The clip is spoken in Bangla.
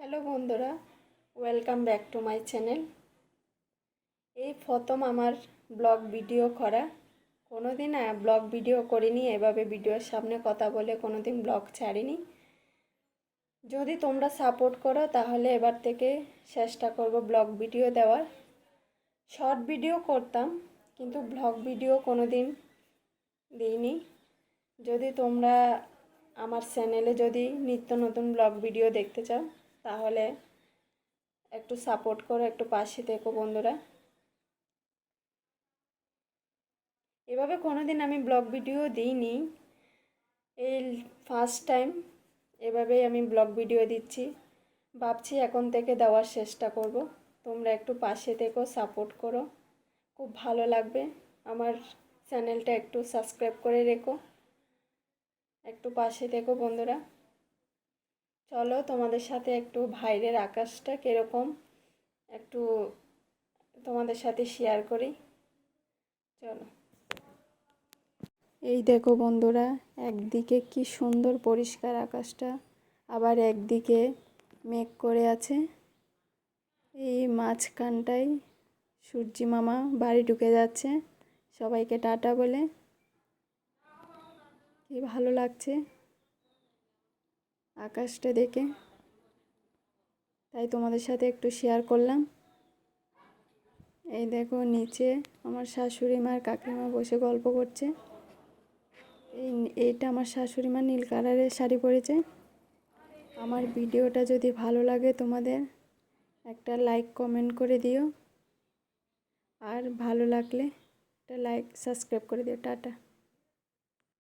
হ্যালো বন্ধুরা, welcome back to my channel. এই প্রথম আমার ব্লগ ভিডিও করা। কোনোদিন ব্লগ ভিডিও করিনি, এভাবে ভিডিওর সামনে কথা বলে কোনোদিন ব্লগ ছাড়িনি। যদি তোমরা সাপোর্ট করো তাহলে এবার থেকে চেষ্টা করব ব্লগ ভিডিও দেওয়ার। শর্ট ভিডিও করতাম কিন্তু ব্লগ ভিডিও কোনোদিন দিইনি। যদি তোমরা আমার চ্যানেলে যদি নিত্য নতুন ব্লগ ভিডিও দেখতে চাও তাহলে একটু সাপোর্ট করো, একটু পাশে থেকো বন্ধুরা। এভাবে কোনোদিন আমি ব্লগ ভিডিও দিইনি, এই ফার্স্ট টাইম এভাবেই আমি ব্লগ ভিডিও দিচ্ছি। ভাবছি এখন থেকে দেওয়ার চেষ্টা করব। তোমরা একটু পাশে থেকো, সাপোর্ট করো, খুব ভালো লাগবে। আমার চ্যানেলটা একটু সাবস্ক্রাইব করে রেখো, একটু পাশে থেকো বন্ধুরা। চলো তোমাদের সাথে একটু বাইরের আকাশটা কীরকম একটু তোমাদের সাথে শেয়ার করি। চলো, এই দেখো বন্ধুরা, একদিকে কি সুন্দর পরিষ্কার আকাশটা, আবার একদিকে মেঘ করে আছে। এই মাঝখানটায় সূর্যি মামা বাড়ি ঢুকে যাচ্ছে, সবাইকে টাটা বলে। কি ভালো লাগছে আকাশটা দেখে, তাই তোমাদের সাথে একটু শেয়ার করলাম। এই দেখো নিচে আমার শাশুড়ি মা আর কাকিমা বসে গল্প করছে। এইটা আমার শাশুড়ি মা নীল কালারের শাড়ি পরেছে। আমার ভিডিওটা যদি ভালো লাগে তোমাদের একটা লাইক কমেন্ট করে দিও, আর ভালো লাগলে একটা লাইক সাবস্ক্রাইব করে দিও। টাটা।